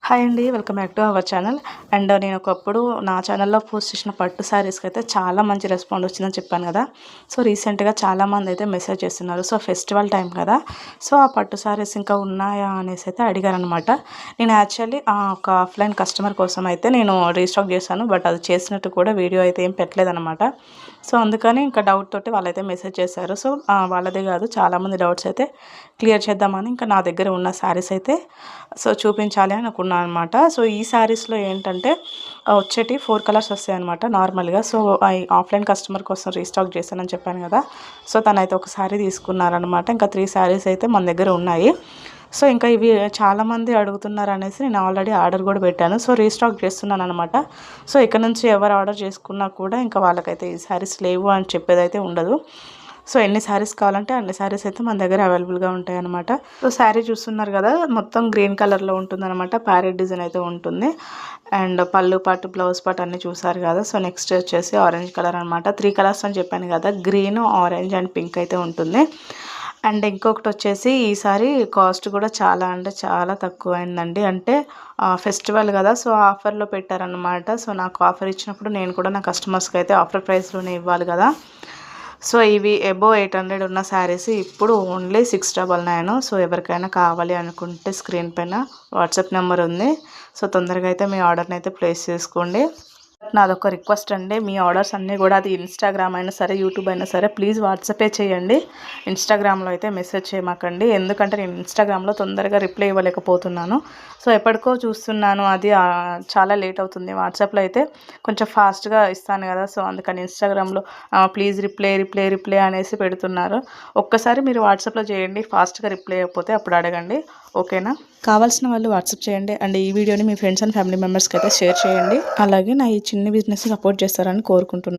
Hi అండి. Welcome back to our channel. And నేను ఒకప్పుడు నా ఛానల్లో పోస్ట్ చేసిన పట్టు శారీస్కి అయితే చాలా మంచి రెస్పాండ్ వచ్చిందని చెప్పాను కదా. సో రీసెంట్గా చాలామంది అయితే మెసేజ్ చేస్తున్నారు. సో ఫెస్టివల్ టైం కదా, సో ఆ పట్టు శారీస్ ఇంకా ఉన్నాయా అనేసి అయితే అడిగారనమాట. నేను యాక్చువల్లీ ఒక ఆఫ్లైన్ కస్టమర్ కోసం అయితే నేను రీస్టాక్ చేశాను, బట్ అది చేసినట్టు కూడా వీడియో అయితే ఏం పెట్టలేదన్నమాట. సో అందుకని ఇంకా డౌట్ తోటి వాళ్ళైతే మెసేజ్ చేశారు. సో వాళ్ళదే కాదు, చాలామంది డౌట్స్ అయితే క్లియర్ చేద్దామని ఇంకా నా దగ్గర ఉన్న శారీస్ అయితే సో చూపించాలి అని అనుకున్నాను అనమాట. సో ఈ శారీస్లో ఏంటంటే వచ్చేటి 4 కలర్స్ వస్తాయి అనమాట నార్మల్గా. సో ఆఫ్లైన్ కస్టమర్ కోసం రీస్టాక్ చేశానని చెప్పాను కదా. సో తనైతే ఒక శారీ తీసుకున్నారనమాట. ఇంకా 3 శారీస్ అయితే మన దగ్గర ఉన్నాయి. సో ఇంకా ఇవి చాలామంది అడుగుతున్నారు అనేసి నేను ఆల్రెడీ ఆర్డర్ కూడా పెట్టాను. సో రీస్టాక్ చేస్తున్నాను అనమాట. సో ఇక్కడ నుంచి ఎవరు ఆర్డర్ చేసుకున్నా కూడా ఇంకా వాళ్ళకైతే ఈ శారీస్ లేవు అని చెప్పేదైతే ఉండదు. సో ఎన్ని శారీస్ కావాలంటే అన్ని శారీస్ అయితే మన దగ్గర అవైలబుల్గా ఉంటాయి అనమాట. సో శారీ చూస్తున్నారు కదా, మొత్తం గ్రీన్ కలర్లో ఉంటుందన్నమాట. ప్యారెట్ డిజైన్ అయితే ఉంటుంది. అండ్ పళ్ళు పాటు బ్లౌజ్ పాటు అన్నీ చూసారు కదా. సో నెక్స్ట్ వచ్చేసి ఆరెంజ్ కలర్ అనమాట. 3 కలర్స్ అని చెప్పాను కదా, గ్రీన్, ఆరెంజ్ అండ్ పింక్ అయితే ఉంటుంది. అండ్ ఇంకొకటి వచ్చేసి ఈసారి కాస్ట్ కూడా చాలా అంటే చాలా తక్కువ అయిందండి. అంటే ఫెస్టివల్ కదా, సో ఆఫర్లో పెట్టారనమాట. సో నాకు ఆఫర్ ఇచ్చినప్పుడు నేను కూడా నా కస్టమర్స్కి అయితే ఆఫర్ ప్రైస్లోనే ఇవ్వాలి కదా. సో ఇవి అబోవ్ 800 ఉన్న శారీస్ ఇప్పుడు ఓన్లీ 699. సో ఎవరికైనా కావాలి అనుకుంటే స్క్రీన్ పైన వాట్సాప్ నెంబర్ ఉంది. సో తొందరగా అయితే మీ ఆర్డర్ని అయితే ప్లేస్ చేసుకోండి. నాదొక రిక్వెస్ట్ అండి, మీ ఆర్డర్స్ అన్నీ కూడా అది ఇన్స్టాగ్రామ్ అయినా సరే, యూట్యూబ్ అయినా సరే, ప్లీజ్ వాట్సాపే చేయండి. ఇన్స్టాగ్రామ్లో అయితే మెసేజ్ చేయమాకండి, ఎందుకంటే నేను ఇన్స్టాగ్రామ్లో తొందరగా రిప్లై ఇవ్వలేకపోతున్నాను. సో ఎప్పటికో చూస్తున్నాను, అది చాలా లేట్ అవుతుంది. వాట్సాప్లో అయితే కొంచెం ఫాస్ట్గా ఇస్తాను కదా. సో అందుకని ఇన్స్టాగ్రామ్లో ప్లీజ్ రిప్లై అనేసి పెడుతున్నారు. ఒక్కసారి మీరు వాట్సాప్లో చేయండి, ఫాస్ట్గా రిప్లై అయిపోతే అప్పుడు అడగండి, ఓకేనా. కావాల్సిన వాళ్ళు వాట్సాప్ చేయండి. అండ్ ఈ వీడియోని మీ ఫ్రెండ్స్ అండ్ ఫ్యామిలీ మెంబర్స్కి అయితే షేర్ చేయండి. అలాగే నా ఈ చిన్న బిజినెస్ సపోర్ట్ చేస్తారని కోరుకుంటున్నాను.